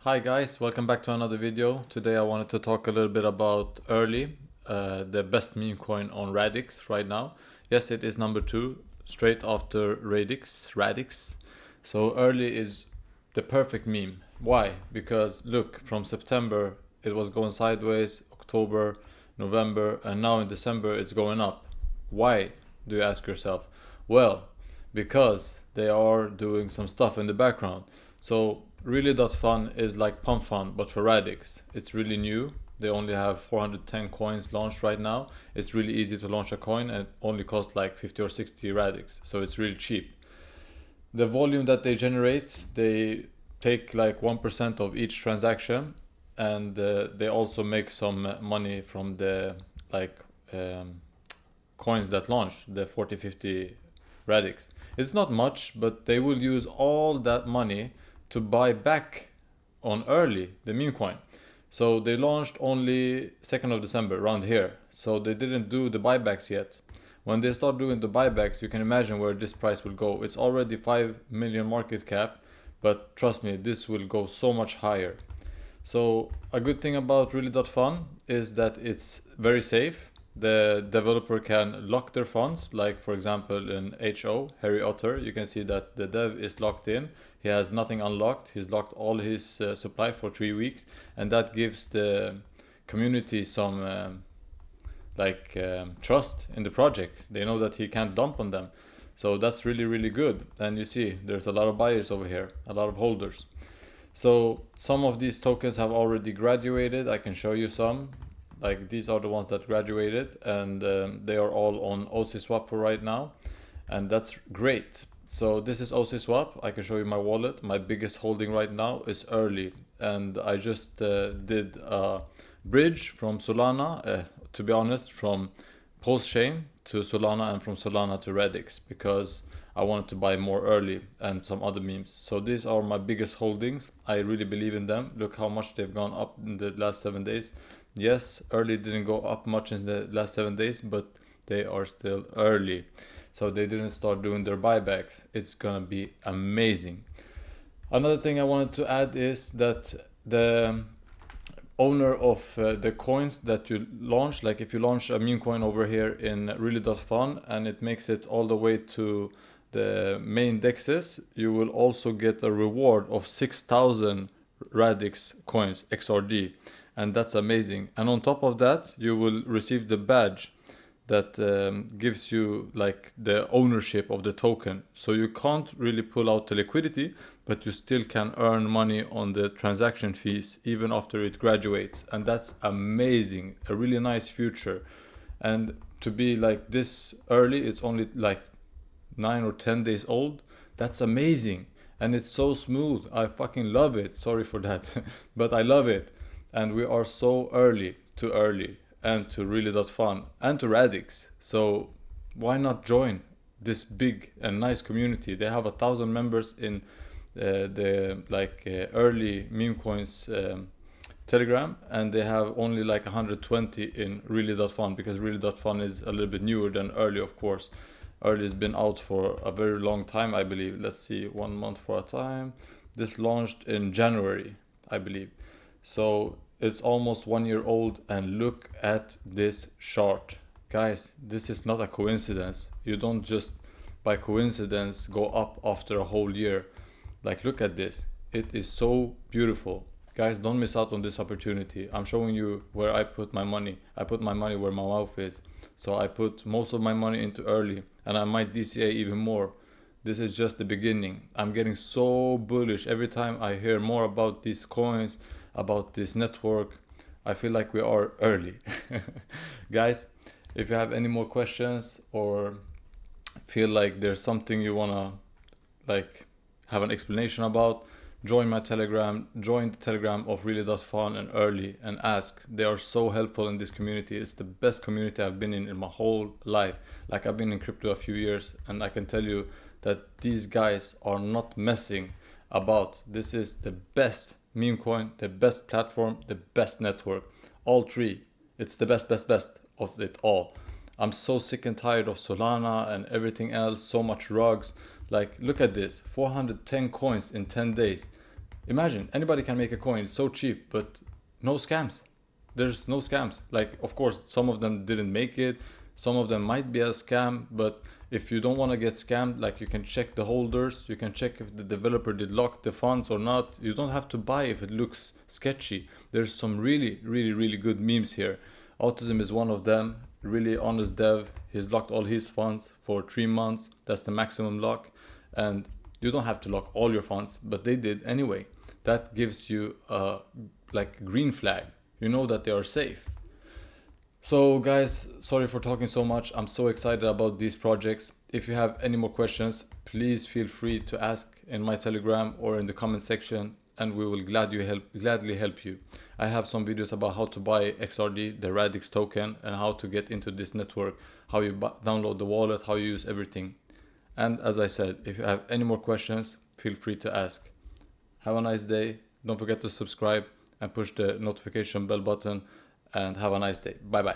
Hi guys, welcome back to another video. Today I wanted to talk a little bit about RLY, the best meme coin on Radix right now. Yes, it is number 2, straight after Radix. So RLY is the perfect meme. Why? Because look, from September it was going sideways, October, November, and now in December it's going up. Why, do you ask yourself? Well, because they are doing some stuff in the background. So RLY.FUN is like pump.fun but for Radix. It's really new. They only have 410 coins launched right now. It's really easy to launch a coin and only costs like 50 or 60 Radix, so it's really cheap. The volume that they generate, they take like 1% of each transaction, and they also make some money from the coins that launch, the 40-50 Radix. It's not much, but they will use all that money to buy back on RLY, the meme coin. So they launched only 2nd of December around here. So they didn't do the buybacks yet. When they start doing the buybacks, you can imagine where this price will go. It's already 5 million market cap, but trust me, this will go so much higher. So a good thing about RLY.FUN is that it's very safe. The developer can lock their funds, like for example in HO, Harry Otter, you can see that the dev is locked in. He has nothing unlocked. He's locked all his supply for 3 weeks, and that gives the community some trust in the project. They know that he can't dump on them. So that's really good. And you see, there's a lot of buyers over here, a lot of holders. So some of these tokens have already graduated. I can show you some. Like these are the ones that graduated, and they are all on OCSwap for right now, and that's great. So this is OCSwap. I can show you my wallet. My biggest holding right now is RLY, and I just did a bridge from Solana, to be honest, from Postchain to Solana and from Solana to Radix, because I wanted to buy more RLY and some other memes. So these are my biggest holdings. I really believe in them. Look how much they've gone up in the last 7 days. Yes, RLY didn't go up much in the last 7 days, but they are still RLY. So they didn't start doing their buybacks. It's gonna be amazing. Another thing I wanted to add is that the owner of the coins that you launch, like if you launch a meme coin over here in RLY.FUN and it makes it all the way to the main dexes, you will also get a reward of 6,000 Radix coins XRD. And that's amazing. And on top of that, you will receive the badge that gives you like the ownership of the token. So you can't really pull out the liquidity, but you still can earn money on the transaction fees even after it graduates. And that's amazing, a really nice future. And to be like this early, it's only like 9 or 10 days old. That's amazing. And it's so smooth. I fucking love it. Sorry for that, but I love it. And we are so early to RLY and to RLY.FUN and to Radix. So why not join this big and nice community? They have 1,000 members in the RLY meme coins Telegram, and they have only like 120 in RLY.FUN, because RLY.FUN is a little bit newer than RLY, of course. RLY has been out for a very long time, I believe. Let's see, 1 month for a time. This launched in January, I believe. So it's almost 1 year old, and look at this chart. Guys, this is not a coincidence. You don't just by coincidence go up after a whole year. Like, look at this. It is so beautiful. Guys, don't miss out on this opportunity. I'm showing you where I put my money. I put my money where my mouth is. So I put most of my money into RLY, and I might DCA even more. This is just the beginning. I'm getting so bullish every time I hear more about these coins, about this network. I feel like we are early. Guys, if you have any more questions or feel like there's something you wanna have an explanation about, join my Telegram, join the Telegram of RLY.FUN and RLY, and ask. They are so helpful in this community. It's the best community I've been in my whole life. Like, I've been in crypto a few years, and I can tell you that these guys are not messing about. This is the best meme coin, the best platform, the best network. All three. It's the best of it all. I'm so sick and tired of Solana and everything else. So much rugs. Like, look at this, 410 coins in 10 days. Imagine, anybody can make a coin, it's so cheap, but no scams. There's no scams. Like, of course, some of them didn't make it, some of them might be a scam, but if you don't want to get scammed, like, you can check the holders, you can check if the developer did lock the funds or not. You don't have to buy if it looks sketchy. There's some really good memes here. Autism is one of them. Really honest dev. He's locked all his funds for 3 months. That's the maximum lock. And you don't have to lock all your funds, but they did anyway. That gives you a green flag. You know that they are safe. So guys, sorry for talking so much. I'm so excited about these projects. If you have any more questions, please feel free to ask in my Telegram or in the comment section, and we will gladly help you. I have some videos about how to buy XRD, the Radix token, and how to get into this network, how you download the wallet, how you use everything. And as I said, if you have any more questions, feel free to ask. Have a nice day. Don't forget to subscribe and push the notification bell button, and have a nice day. Bye bye.